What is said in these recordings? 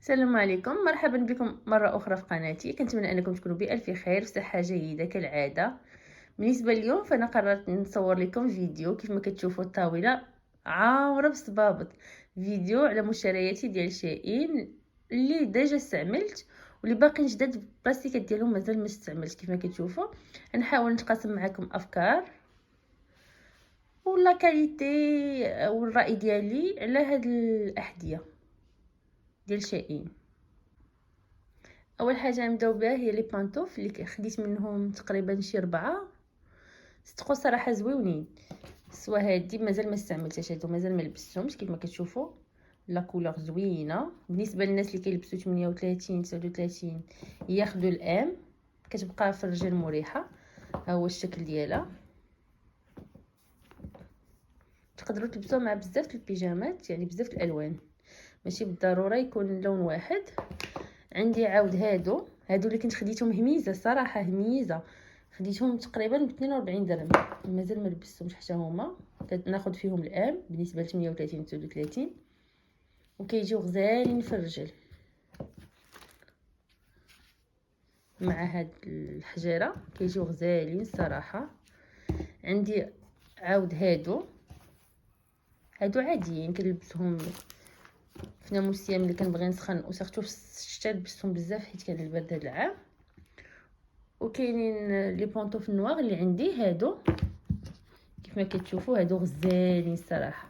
السلام عليكم، مرحبا بكم مرة أخرى في قناتي. كنتمنى أنكم تكونوا بألف خير وصحة جيدة كالعادة. بالنسبة اليوم فأنا قررت نصور لكم فيديو كيف ما كتشوفوا الطاولة عامرة بالصبابط. فيديو على مشترياتي ديال شائين اللي ديجا استعملت واللي باقيين جداد البلاستيكات ديالهم مازال ما استعملت. كيف ما كتشوفوا نحاول نتقاسم معكم أفكار ولا كاليتي والرأي ديالي على هاد الأحذية ديال شائين. اول حاجه نبداو بها هي لي بانطوف اللي خديت منهم تقريبا شي 4 صدقوا صراحه زويونين. سوا هادي مازال ما استعملتهاش، هادو مازال ما لبستهمش. كيف ما كتشوفوا لا كولور زوينه. بالنسبه للناس اللي كيلبسوا 38 39 ياخذوا الام، كتبقى في الرجل مريحه. ها هو الشكل ديالها. تقدروا تلبسوها مع بزاف البيجامات، يعني بزاف الالوان، ماشي بالضروره يكون لون واحد. عندي عاود هادو اللي كنت خديتهم هميزه، صراحه هميزه. خديتهم تقريبا ب 42 درهم، مازال ما لبستهمش حتى هما. كناخذ فيهم الام بالنسبه ل 38 39 وكيجيو غزالين في الرجل مع هاد الحجيره، كيجيو غزالين الصراحه. عندي عاود هادو عاديين كنلبسهم في ناموس الايام اللي كنبغي نسخن، وسيرتو في الشتا لبستهم بزاف حيت كان البرد هاد العام. وكاينين لي بونطوف النوار اللي عندي هادو كيف ما كتشوفوا، هادو غزالين الصراحه،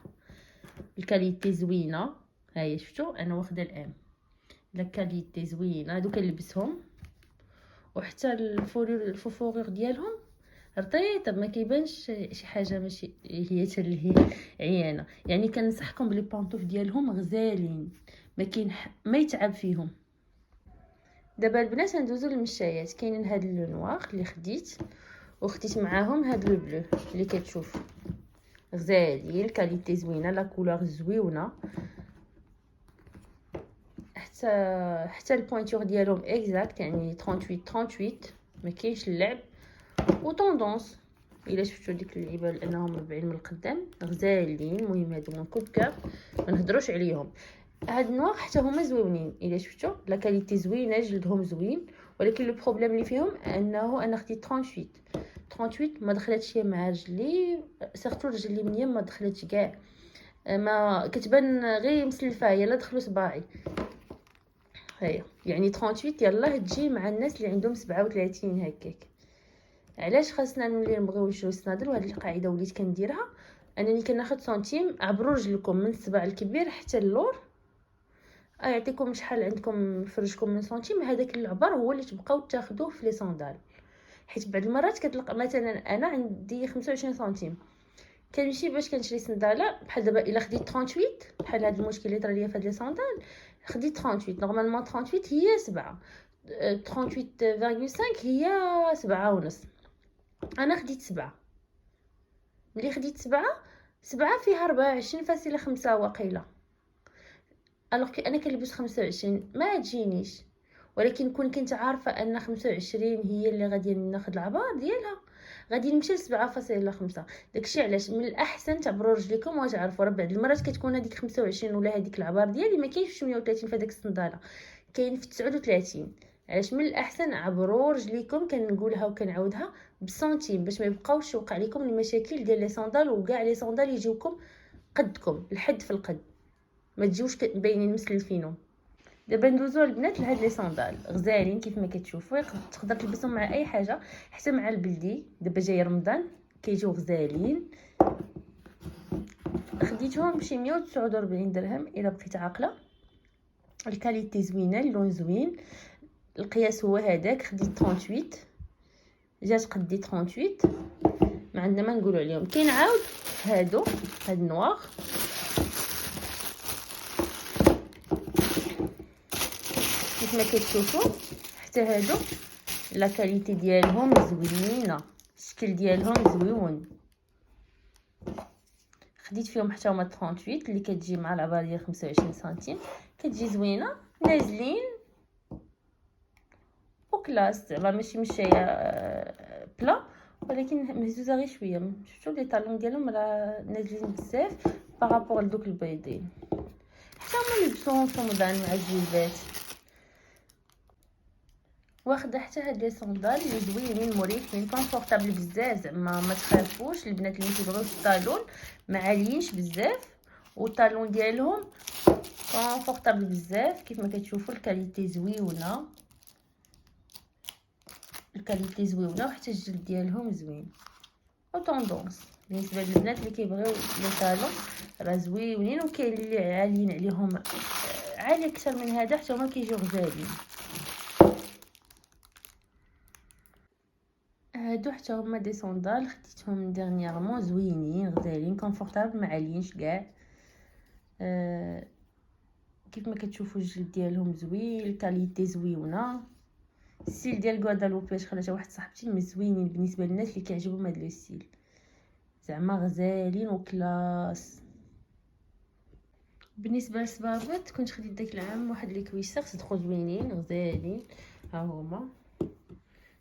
الكاليتي زوينه. هاهي شفتوا انا واخده الام، لا كاليتي زوينه. هادو كنلبسهم وحتى الفوفورير ديالهم رطيطه، ما كيبانش شي حاجه ماشي هي حتى اللي هي عيانه. يعني كنصحكم بلي بونطوف ديالهم غزالين، ما يتعب فيهم. دابا البنات ندوزو للمشايات. كاينين هاد لو نوار اللي خديت معاهم هاد لو بلو اللي كتشوف غزالين، الكاليتي زوينه، لا كولور زويونه. حتى البوينتور ديالهم اكزاكت، يعني 38 ما كاينش اللعب. وطوندونس الا شفتوا ديك اللعيبه لانهم مربعين من القدام غزالين. المهم هادو من كوب كاب ما نهضروش عليهم. هاد النوع حتى هما زوينين الا شفتوا، لا كاليتي زوينه، جلدهم زوين. ولكن لو بروبليم اللي فيهم انه انا خديت 38 ما دخلتش مع رجلي، سيرتو الرجل اليمنيه ما دخلتش كاع، ما كتبان غير مسلفه، يلا دخلوا صباعي. هيا يعني 38 يلا تجي مع الناس اللي عندهم 37 هكاك. علاش خاصنا نولي نبغيو نشريو الصنادل؟ وهاد القاعده وليت كنديرها انني كناخذ سنتيم عبروا رجلكم من الصباع الكبير حتى اللور. يعطيكم شحال عندكم في رجلكم من سنتيم، هذاك العبر هو اللي تبقاو تاخذوه في لي صندال. حيت بعض المرات كتلقى مثلا انا عندي 25 سنتيم، كنمشي باش كنشري صنداله بحال دابا الا خديت 38 بحال هذا المشكل اللي طرا ليا في هاد لي صندال. خديت 38 نورمالمون 38 هي 7، 38.5 هي 7 ونص. انا خديت 7. ملي خديت 7 فيها 24.5 واقيلا. الوغ انا كنلبس 25 ما تجينيش. ولكن كنت عارفه ان 25 هي اللي غادي ناخذ العبار ديالها، غادي نمشي ل 7.5. داكشي علاش من الاحسن تعبروا رجليكم وتعرفوا. راه بعض المرات كتكون هذيك 25 ولا هذيك العبار ديالي ما كاينش في 130 في هذاك الصنداله، كاين في 39. علاش من الاحسن عبروا رجليكم. كنقولها وكنعاودها بالسنتيم باش ما يبقاوش يوقع لكم المشاكل ديال لي صندال، وكاع لي صندال يجيوكم قدكم الحد في القد، ما تجيوش باينين مسلفينهم. دابا ندوزو البنات لهاد لي صندال غزالين كيف ما كتشوفوا. تقدر تلبسهم مع اي حاجه، حتى مع البلدي. دابا جاي رمضان كيجيو غزالين. خديتهم بشي 149 درهم الا بقيت عاقله. الكاليتي زوينه، اللون زوين. القياس هو هذاك. خديت 38 جات قدي 38. ما عندنا ما نقولوا عليهم. كاين عاود هاد النوار كيف ما كتشوفوا. حتى هادو لا كاليتي ديالهم زوينه، الشكل ديالهم زويون. خديت فيهم حتى هما 38 اللي كتجي مع العبار ديال 25 سنتيم، كتجي زوينه نازلين وكلاس. زعما ماشي مشايه بلا، ولكن مهزوزه غير شويه. شفتوا لي طالون ديالهم راه نازلين بزاف بارابور لدوك البيضين. هما لبسوهم في رمضان مع الجيبات. واخده حتى هاد لي صندال اللي زوينين مريحين كونفورطابل بزاف، زعما ما تخافوش البنات اللي كيبغيو الطالون ما عاليينش بزاف، والطالون ديالهم كونفورطابل بزاف. كيف ما كتشوفوا الكاليتي زويونه، الكاليتي زويونه، وحتى الجلد ديالهم زوين وطوندونس. بالنسبه للبنات اللي كيبغيو لي طالون راه زوينين، وكاين اللي عاليين عليهم عالي اكثر من هذا حتى هما كيجيو غزالين. هادو حتى هما دي صوندال خديتهم ديرنييرمون، زوينين غزالين كونفورطابل ما عاليينش كاع. كيف ما كتشوفوا الجلد ديالهم زوين، الكاليتي زويونه. الستيل ديال غوادالوبيش خرجت واحد صاحبتي مي زوينين بالنسبه للناس اللي كيعجبهم هاد لو ستيل، زعما غزالين وكلاس. بالنسبه للصبابط كنت خديت داك العام واحد لي كويسه صدقوا زوينين غزالين، ها هما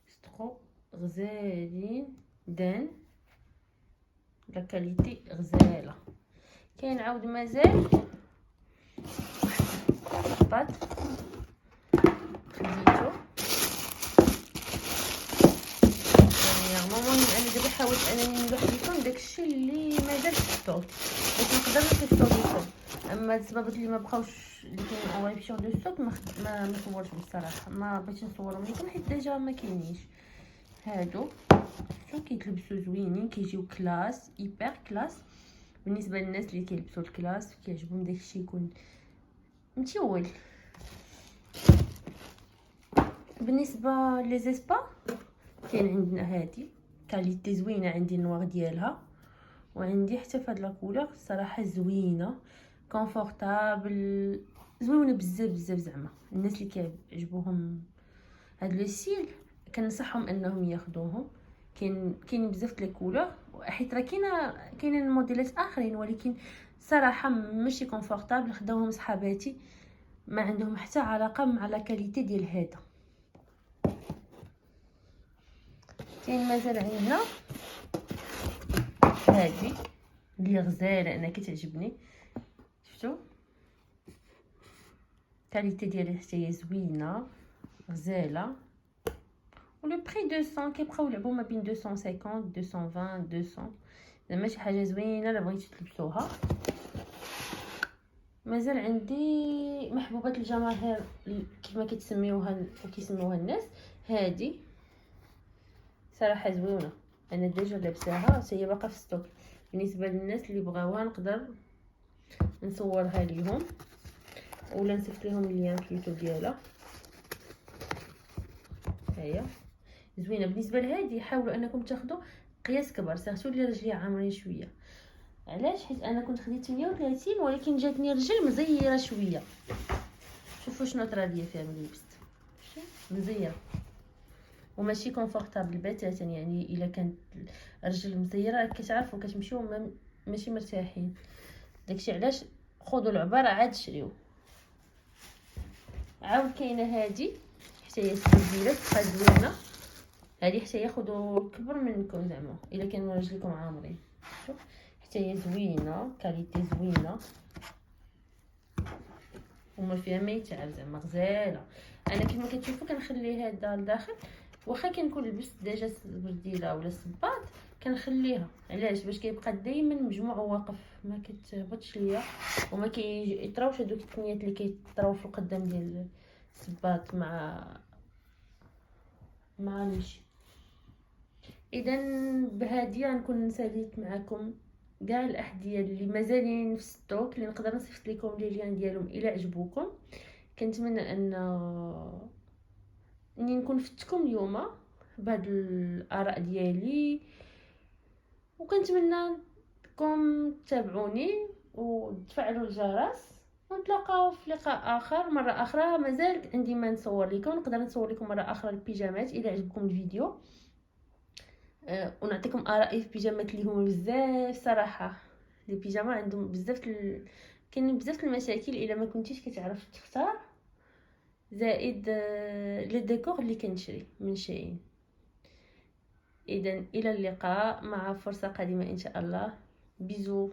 صدقوا غزالين دان، لا كاليتي غزاله. كاين عاود مازال صباط خديتو يعني ماما. انا دابا حاولت انني نلوح لكم داكشي اللي مازال في ستوك باش نقدر نصيفطو لكم، اما الصبابط اللي ما بقاوش اللي كاين اونلاين في دو ستوك ما صورتش بصراحه، ما بغيتش نصورهم لكم حيت ديجا ما كاينينش. هادو شو كيتلبسوا زوينين، كيجيو كلاس ايبر كلاس. بالنسبه للناس اللي كيلبسوا الكلاس كيعجبهم داكشي يكون متيول. بالنسبه لي زيسبا كاين عندنا هادي كاليتي زوينه، عندي النوار ديالها وعندي حتى فهاد لا كولور صراحه زوينه كونفورطابل زوينه بزاف بزاف. زعما الناس اللي كيعجبوهم هاد لو ستيل كنصحهم انهم ياخذوهم. كاين بزاف لي كولور، حيت راه كاينين موديلات اخرين ولكن صراحه ماشي كونفورطابل. خداوهم صحاباتي ما عندهم حتى علاقه مع لا كاليتي ديال هذا. كاين مازال عندنا هذه اللي غزاله، انا كتعجبني، شفتوا الكاليتي ديالها حتى هي زوينه غزاله. ولو بري 200 كيبقاو يلعبوا ما بين 250 220 200، زعما شي حاجه زوينه الا بغيتي تلبسوها. مازال عندي محبوبات الجماهير كيما كتسميوها وكيسموها الناس، هذه صراحه زوينه، انا ديجا لابساها هي باقا في ستوك. بالنسبه للناس اللي بغاوها نقدر نصورها ليهم ولا نصيفط لهم اللين في اليوتيوب ديالها. هي زوينه. بالنسبه لهذه حاولوا انكم تاخذوا قياس كبر، سيرتو اللي رجلي عامرين شويه. علاش؟ حيت انا كنت خديت 130 ولكن جاتني رجل مزيره شويه. شوفوا شنو طرا ليا فيها ملي لبست، مزيره وماشي كونفورطابل بتاتا. يعني الا كانت الرجل مزيره كتعرفوا كتمشيو ماشي مرتاحين. داكشي علاش خذوا العباره عاد شريو. عاود كاينه هذه حتى هي سبيلات زوينه، هذه حتى هي خذوا كبر منكم زعما الا كانوا رجلكم عامرين. شوف حتى هي زوينه كاليتي زوينه وما فيها ما يتعب، زعما غزاله. انا كيما كتشوفوا كنخلي هذا لداخل، واخا كنكون لبست ديجا البرديله ولا الصباط كنخليها. علاش؟ باش كيبقى دائما مجموع واقف، ما كتهبطش ليا وما كيطراوش هذوك التنيات اللي كيطراو في القدام ديال الصباط مع المشي. اذا بهذه غنكون ساليت معكم كاع الاحذيه اللي مازالين في ستوك اللي نقدر نصيفط لكم لي ليان ديالهم الى عجبوكم. كنتمنى اني نكون فتكم اليوم بهاد الاراء ديالي، وكنتمنى انكم تتابعوني وتفعلوا الجرس، ونتلاقاو في لقاء اخر مره اخرى. مازال عندي ما نصور لكم، نقدر نصور لكم مره اخرى البيجامات الى عجبكم الفيديو. ونعطيكم ارائي في بيجامات اللي هما بزاف صراحه. لي بيجاما عندهم بزاف كاين بزاف المشاكل الا ما كنتيش كتعرف تختار، زائد لي ديكور اللي كنشري من شيء. اذا الى اللقاء مع فرصه قادمه ان شاء الله. بيزو.